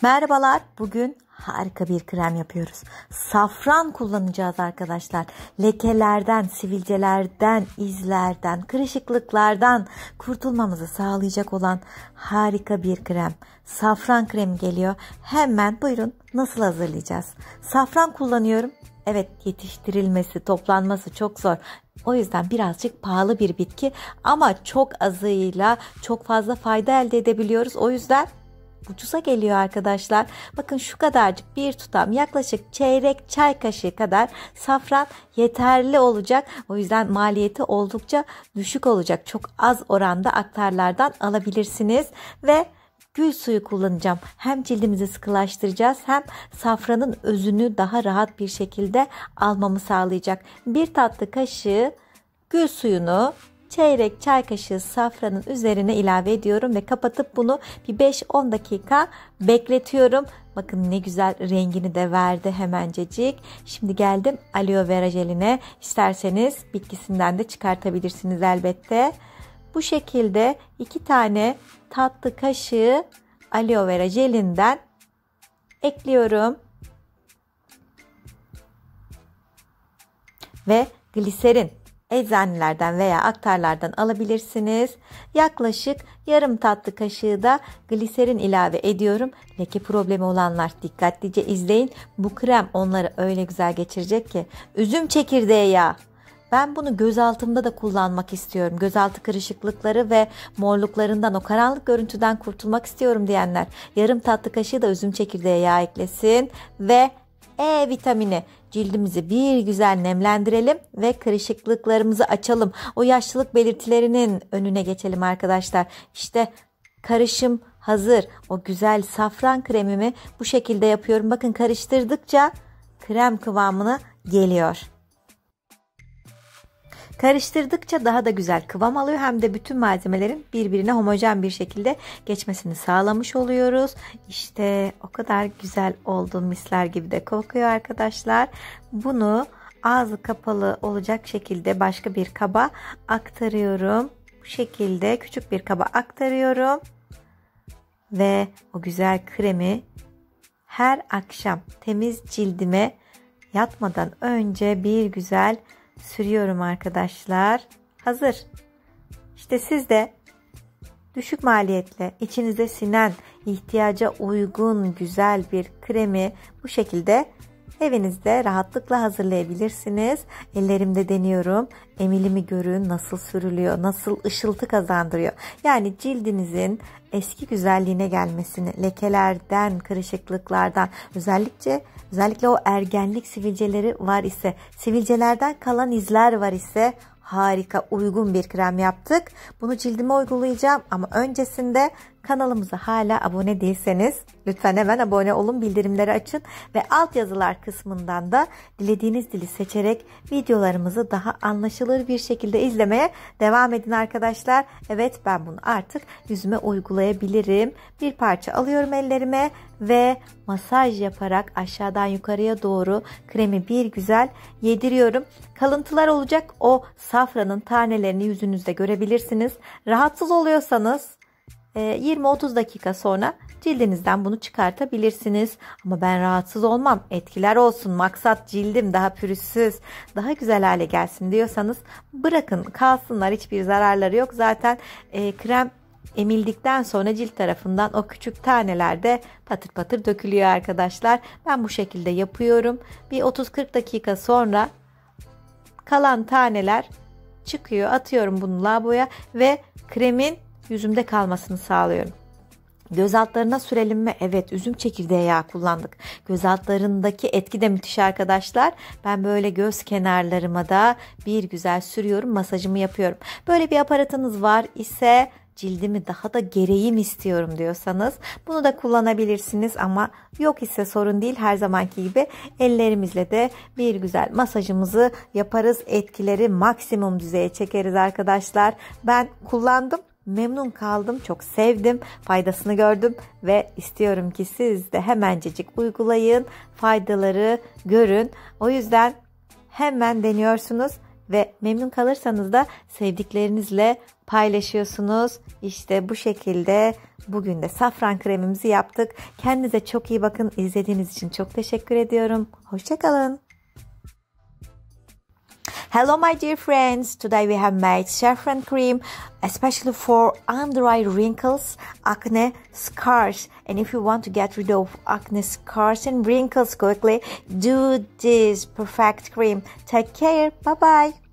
Merhabalar, bugün harika bir krem yapıyoruz. Safran kullanacağız arkadaşlar. Lekelerden, sivilcelerden, izlerden, kırışıklıklardan kurtulmamızı sağlayacak olan harika bir krem. Safran kremi geliyor. Hemen buyurun, nasıl hazırlayacağız? Safran kullanıyorum. Evet, yetiştirilmesi, toplanması çok zor. O yüzden birazcık pahalı bir bitki ama çok azıyla çok fazla fayda elde edebiliyoruz. O yüzden ucuza geliyor arkadaşlar. Bakın şu kadarcık bir tutam, yaklaşık çeyrek çay kaşığı kadar safran yeterli olacak. O yüzden maliyeti oldukça düşük olacak. Çok az oranda aktarlardan alabilirsiniz ve gül suyu kullanacağım. Hem cildimizi sıkılaştıracağız hem safranın özünü daha rahat bir şekilde almamı sağlayacak. Bir tatlı kaşığı gül suyunu çeyrek çay kaşığı safranın üzerine ilave ediyorum ve kapatıp bunu bir 5-10 dakika bekletiyorum. Bakın ne güzel rengini de verdi hemencecik. Şimdi geldim aloe vera jeline. İsterseniz bitkisinden de çıkartabilirsiniz elbette. Bu şekilde 2 tane tatlı kaşığı aloe vera jelinden ekliyorum. Ve gliserin eczanelerden veya aktarlardan alabilirsiniz. Yaklaşık yarım tatlı kaşığı da gliserin ilave ediyorum. Leke problemi olanlar dikkatlice izleyin. Bu krem onları öyle güzel geçirecek ki. Üzüm çekirdeği yağı. Ben bunu göz altımda da kullanmak istiyorum. Gözaltı kırışıklıkları ve morluklarından, o karanlık görüntüden kurtulmak istiyorum diyenler yarım tatlı kaşığı da üzüm çekirdeği yağı eklesin ve E vitamini. Cildimizi bir güzel nemlendirelim ve kırışıklıklarımızı açalım. O yaşlılık belirtilerinin önüne geçelim arkadaşlar. İşte karışım hazır. O güzel safran kremimi bu şekilde yapıyorum. Bakın karıştırdıkça krem kıvamına geliyor. Karıştırdıkça daha da güzel kıvam alıyor. Hem de bütün malzemelerin birbirine homojen bir şekilde geçmesini sağlamış oluyoruz. İşte o kadar güzel oldu, misler gibi de kokuyor arkadaşlar. Bunu ağzı kapalı olacak şekilde başka bir kaba aktarıyorum. Bu şekilde küçük bir kaba aktarıyorum. Ve o güzel kremi her akşam temiz cildime yatmadan önce bir güzel sürüyorum arkadaşlar. Hazır. İşte siz de düşük maliyetle içinize sinen, ihtiyaca uygun güzel bir kremi bu şekilde evinizde rahatlıkla hazırlayabilirsiniz. Ellerimde deniyorum. Emilimi görün, nasıl sürülüyor, nasıl ışıltı kazandırıyor. Yani cildinizin eski güzelliğine gelmesini, lekelerden, kırışıklıklardan, özellikle o ergenlik sivilceleri var ise, sivilcelerden kalan izler var ise harika, uygun bir krem yaptık. Bunu cildime uygulayacağım ama öncesinde kanalımıza hala abone değilseniz lütfen hemen abone olun, bildirimleri açın ve alt yazılar kısmından da dilediğiniz dili seçerek videolarımızı daha anlaşılır bir şekilde izlemeye devam edin arkadaşlar. Evet, ben bunu artık yüzüme uygulayabilirim. Bir parça alıyorum ellerime ve masaj yaparak aşağıdan yukarıya doğru kremi bir güzel yediriyorum. Kalıntılar olacak, o safranın tanelerini yüzünüzde görebilirsiniz. Rahatsız oluyorsanız 20-30 dakika sonra cildinizden bunu çıkartabilirsiniz. Ama ben rahatsız olmam, etkiler olsun, maksat cildim daha pürüzsüz, daha güzel hale gelsin diyorsanız bırakın kalsınlar, hiçbir zararları yok. Zaten krem emildikten sonra cilt tarafından o küçük taneler de patır patır dökülüyor arkadaşlar. Ben bu şekilde yapıyorum. Bir 30-40 dakika sonra kalan taneler çıkıyor. Atıyorum bunu lavaboya ve kremin yüzümde kalmasını sağlıyorum. Göz altlarına sürelim mi? Evet, üzüm çekirdeği yağı kullandık. Göz altlarındaki etki de müthiş arkadaşlar. Ben böyle göz kenarlarıma da bir güzel sürüyorum, masajımı yapıyorum. Böyle bir aparatınız var ise, cildimi daha da gereyim istiyorum diyorsanız bunu da kullanabilirsiniz ama yok ise sorun değil. Her zamanki gibi ellerimizle de bir güzel masajımızı yaparız. Etkileri maksimum düzeye çekeriz arkadaşlar. Ben kullandım. Memnun kaldım, çok sevdim, faydasını gördüm ve istiyorum ki siz de hemencecik uygulayın, faydaları görün. O yüzden hemen deniyorsunuz. ve memnun kalırsanız da sevdiklerinizle paylaşıyorsunuz. İşte bu şekilde bugün de safran kremimizi yaptık. Kendinize çok iyi bakın. İzlediğiniz için çok teşekkür ediyorum. Hoşçakalın. Hello my dear friends, today we have made saffron cream especially for under eye wrinkles, acne, scars, and if you want to get rid of acne, scars and wrinkles quickly, do this perfect cream. Take care, bye bye.